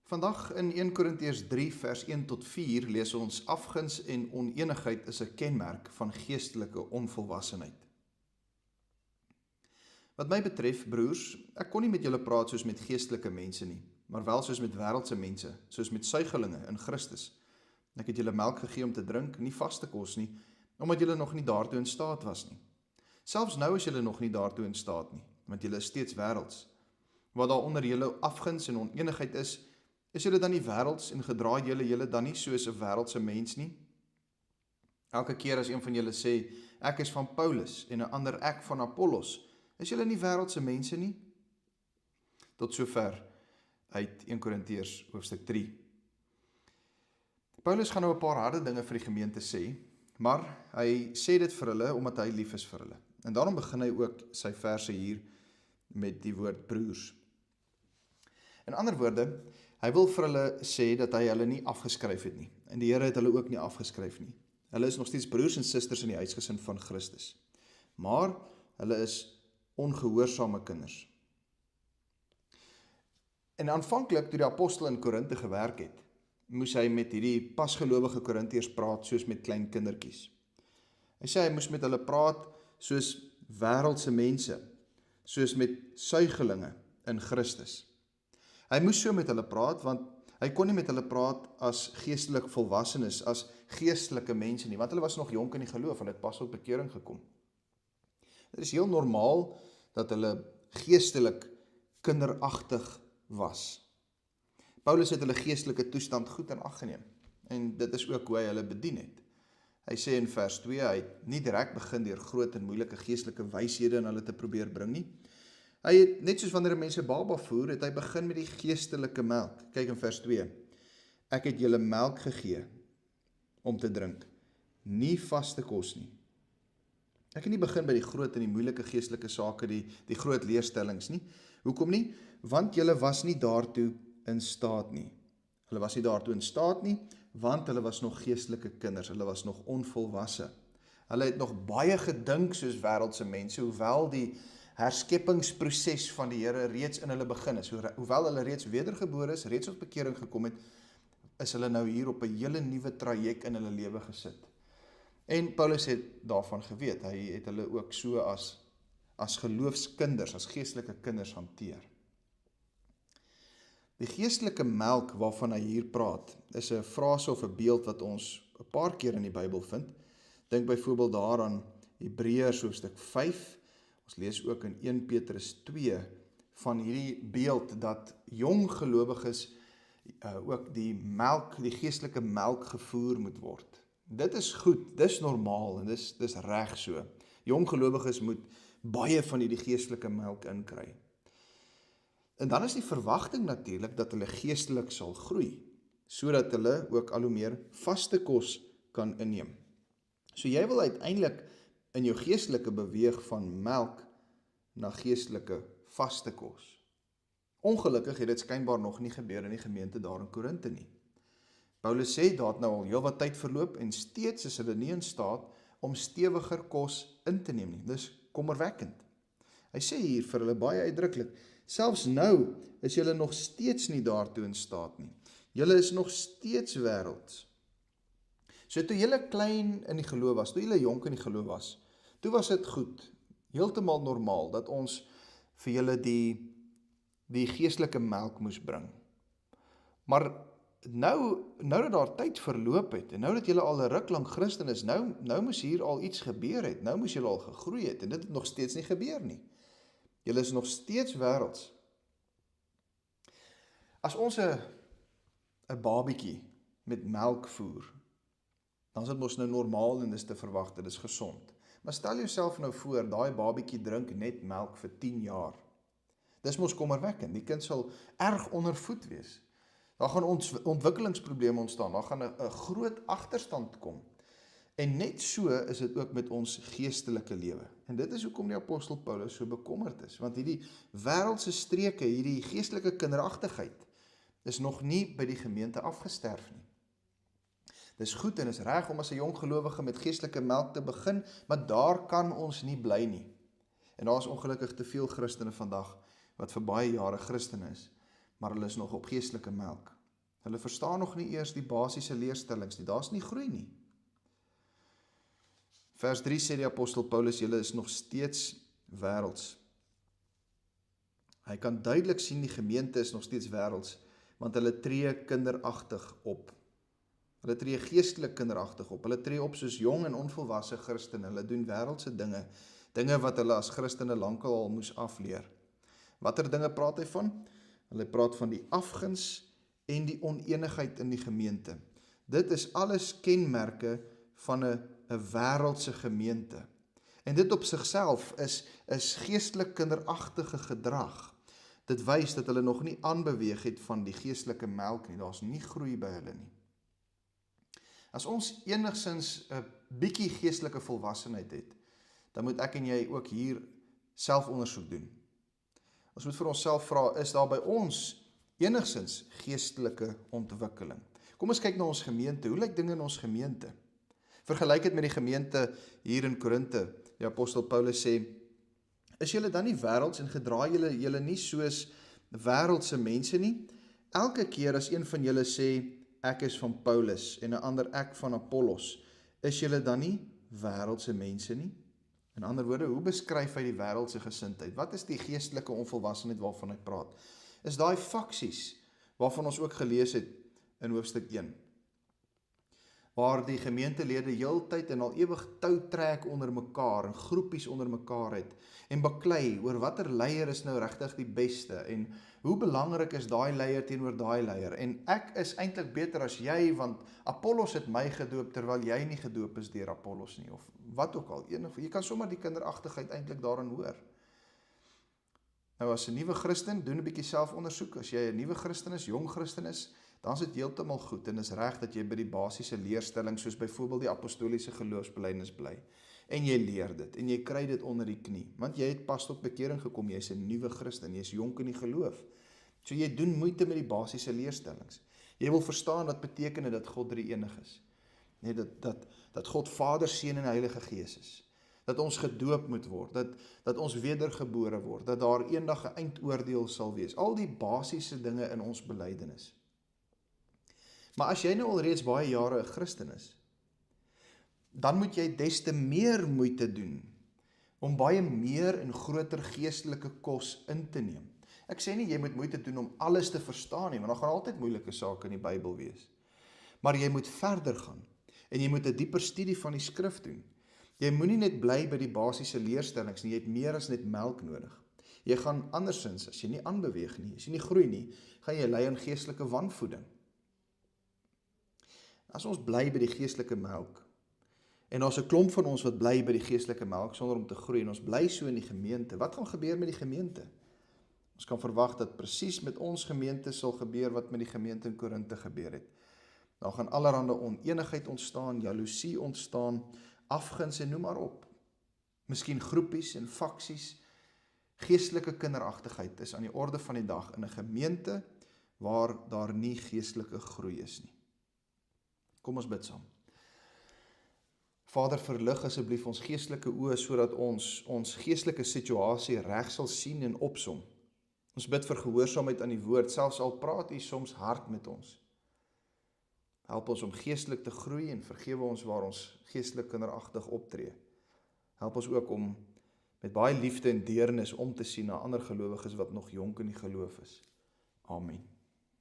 Vandag in 1 Korintiërs 3 vers 1 tot 4 lees ons afguns en onenigheid is 'n kenmerk van geestelike onvolwassenheid. Wat my betref, broers, ek kon nie met julle praat soos met geestelike mense nie, maar wel soos met wêreldse mense, soos met suigelinge in Christus. Ek het julle melk gegee om te drink, nie vaste kos nie, omdat julle nog nie daartoe in staat was nie. Selfs nou is julle nog nie daartoe in staat nie, want julle is steeds wêrelds. Wat daar onder julle afguns en onenigheid is julle dan nie wêrelds en gedra julle dan nie soos 'n wêreldse mens nie? Elke keer as een van julle sê, ek is van Paulus en 'n ander ek van Apollos, is julle nie wêreldse mense nie? Tot sover uit 1 Korintiërs hoofstuk 3. Paulus gaan nou 'n paar harde dinge vir die gemeente sê, maar hy sê dit vir hulle omdat hy lief is vir hulle. En daarom begin hy ook sy verse hier met die woord broers. In ander woorde, hy wil vir hulle sê dat hy hulle nie afgeskryf het nie. En die Here het hulle ook nie afgeskryf nie. Hulle is nog steeds broers en susters in die huisgesin van Christus. Maar hulle is ongehoorsame kinders. En aanvanklik toe die apostel in Korinthe gewerk het, moes hy met hierdie pasgelowige Korintiërs praat soos met klein kindertjies. Hy sê hy moes met hulle praat soos wêreldse mense, soos met suigelinge in Christus. Hy moes so met hulle praat, want hy kon nie met hulle praat as geestelik volwassenes, as geestelike mense nie, want hulle was nog jonk in die geloof, hulle het pas op bekering gekom. Dit is heel normaal dat hulle geestelik kinderagtig was. Paulus het hulle geestelike toestand goed in ag geneem, en dit is ook hoe hy hulle bedien het. Hy sê in vers 2, hy het nie direk begin deur groot en moeilike geestelike wyshede in hulle te probeer bring nie. Hy het, net soos wanneer 'n mens 'n baba voer, het hy begin met die geestelike melk. Kyk in vers 2. Ek het julle melk gegee om te drink, nie vaste kos nie. Ek het nie begin by die groot en die moeilike geestelike sake, die groot leerstellings nie. Hoekom nie? Want julle was nie daartoe in staat nie. Hulle was nie daartoe in staat nie, want hulle was nog geestelike kinders, hulle was nog onvolwasse. Hulle het nog baie gedink soos wêreldse mense, hoewel die herskeppingsproses van die Here reeds in hulle begin is. Hoewel hulle reeds wedergebore is, reeds op bekering gekom het, is hulle nou hier op 'n hele nuwe traject in hulle lewe gesit. En Paulus het daarvan geweet, hy het hulle ook so as geloofskinders, as geestelike kinders hanteer. Die geestelike melk waarvan hy hier praat, is 'n frase of 'n beeld wat ons 'n paar keer in die Bybel vind. Dink byvoorbeeld daaraan Hebreërs hoofstuk 5, ons lees ook in 1 Petrus 2 van hierdie beeld dat jong gelowiges ook die melk, die geestelike melk gevoer moet word. Dit is goed, dis normaal en dis reg so. Jong gelowiges moet baie van hierdie geestelike melk inkry. En dan is die verwagting natuurlik dat hulle geestelik sal groei, sodat hulle ook al hoe meer vaste kos kan inneem. So jy wil uiteindelik in jou geestelike beweeg van melk na geestelike vaste kos. Ongelukkig het dit skynbaar nog nie gebeur in die gemeente daar in Korinthe nie. Paulus sê, daar het nou al heelwat tyd verloop en steeds is hulle nie in staat om stewiger kos in te neem nie. Dis kommerwekkend. Hy sê hier vir hulle baie uitdruklik, selfs nou is julle nog steeds nie daartoe in staat nie. Julle is nog steeds wêrelds. So toe julle klein in die geloof was, toe julle jonk in die geloof was, toe was dit goed, heeltemal normaal, dat ons vir julle die geestelike melk moes bring. Maar nou dat daar tyd verloop het, en nou dat julle al 'n ruk lank Christen is, nou moes hier al iets gebeur het, nou moes julle al gegroei het, en dit het nog steeds nie gebeur nie. Julle is nog steeds wêrelds. As ons 'n babietjie met melk voer, dan is dit mos nou normaal en dis te verwag, dit is gesond. Maar stel jouself nou voor, daai babietjie drink net melk vir 10 jaar. Dis mos kommerwekkend, die kind sal erg ondervoed wees. Daar gaan ontwikkelingsprobleme ontstaan, daar gaan 'n groot agterstand kom. En net so is dit ook met ons geestelike lewe. En dit is hoekom die apostel Paulus so bekommerd is, want hierdie wêreldse streke, hierdie geestelike kinderagtigheid, is nog nie by die gemeente afgesterf nie. Dis goed en is reg om as 'n jong gelowige met geestelike melk te begin, maar daar kan ons nie bly nie. En daar is ongelukkig te veel Christene vandag, wat vir baie jare Christen is, maar hulle is nog op geestelike melk. Hulle verstaan nog nie eers die basiese leerstellings nie, daar's nie groei nie. Vers 3 sê die apostel Paulus, julle is nog steeds wêrelds. Hy kan duidelik sien die gemeente is nog steeds wêrelds, want hulle tree kinderagtig op. Hulle tree geestelik kinderagtig op. Hulle tree op soos jong en onvolwasse Christene. Hulle doen wêreldse dinge wat hulle as Christene lankal al moes afleer. Watter dinge praat hy van? Hulle praat van die afguns en die onenigheid in die gemeente. Dit is alles kenmerke van 'n wêreldse gemeente. En dit op sigself is geestelik kinderagtige gedrag. Dit wys dat hulle nog nie aanbeweeg het van die geestelike melk nie. Daar's nie groei by hulle nie. As ons enigsins 'n bietjie geestelike volwassenheid het, dan moet ek en jy ook hier selfondersoek doen. Ons moet vir onsself vra, is daar by ons enigsins geestelike ontwikkeling? Kom ons kyk na ons gemeente. Hoe lyk dinge in ons gemeente? Vergelyk dit met die gemeente hier in Korinte. Die apostel Paulus sê, is julle dan nie wêrelds en gedra julle nie soos wêreldse mense nie? Elke keer as een van julle sê, ek is van Paulus en 'n ander ek van Apollos, is julle dan nie wêreldse mense nie? In ander woorde, hoe beskryf hy die wêreldse gesindheid? Wat is die geestelike onvolwassenheid waarvan hy praat? Is daai faksies waarvan ons ook gelees het in hoofstuk 1, waar die gemeentelede heeltyd en al ewig tou trek onder mekaar en groepies onder mekaar het en baklei oor watter leier is nou regtig die beste en hoe belangrik is daai leier teenoor daai leier en ek is eintlik beter as jy want Apollos het my gedoop terwyl jy nie gedoop is deur Apollos nie of wat ook al. Jy kan sommer die kinderagtigheid eintlik daarin hoor. Nou as 'n nuwe Christen, doen 'n bietjie selfondersoek. As jy 'n nuwe Christen is, jong Christen is, dan is dit heeltemal goed en is reg dat jy by die basiese leerstelling soos byvoorbeeld die apostoliese geloofsbelijdenis bly. En jy leer dit en jy kry dit onder die knie, want jy het pas tot bekering gekom, jy's 'n nuwe Christen, jy's jonk in die geloof. So jy doen moeite met die basiese leerstellings. Jy wil verstaan wat beteken dit dat God drie-enig is. Nee, dat God Vader, Seun en Heilige Gees is. Dat ons gedoop moet word, dat ons wedergebore word, dat daar eendag 'n eindoordeel sal wees. Al die basiese dinge in ons belydenis. Maar as jy nou al reeds baie jare 'n Christen is, dan moet jy des te meer moeite doen om baie meer en groter geestelike kos in te neem. Ek sê nie jy moet moeite doen om alles te verstaan nie, want daar gaan altyd moeilike sake in die Bybel wees. Maar jy moet verder gaan en jy moet 'n dieper studie van die skrif doen. Jy moenie net bly by die basiese leerstellings nie, jy het meer as net melk nodig. Jy gaan andersins, as jy nie aanbeweeg nie, as jy nie groei nie, gaan jy ly aan geestelike wanvoeding. As ons bly by die geestelike melk, en daar's 'n klomp van ons wat bly by die geestelike melk sonder om te groei, en ons bly so in die gemeente, wat gaan gebeur met die gemeente? Ons kan verwag dat presies met ons gemeente sal gebeur wat met die gemeente in Korinte gebeur het. Daar gaan allerhande onenigheid ontstaan, jaloesie ontstaan, afguns en noem maar op. Miskien groepies en faksies. Geestelike kinderagtigheid is aan die orde van die dag in 'n gemeente waar daar nie geestelike groei is nie. Kom ons bid saam. Vader, verlig asseblief ons geestelike oë sodat ons geestelike situasie reg sal sien en opsom. Ons bid vir gehoorsaamheid aan die woord, selfs al praat U soms hard met ons. Help ons om geestelik te groei en vergewe ons waar ons geestelik kinderagtig optree. Help ons ook om met baie liefde en deernis om te sien na ander gelowiges wat nog jonk in die geloof is. Amen.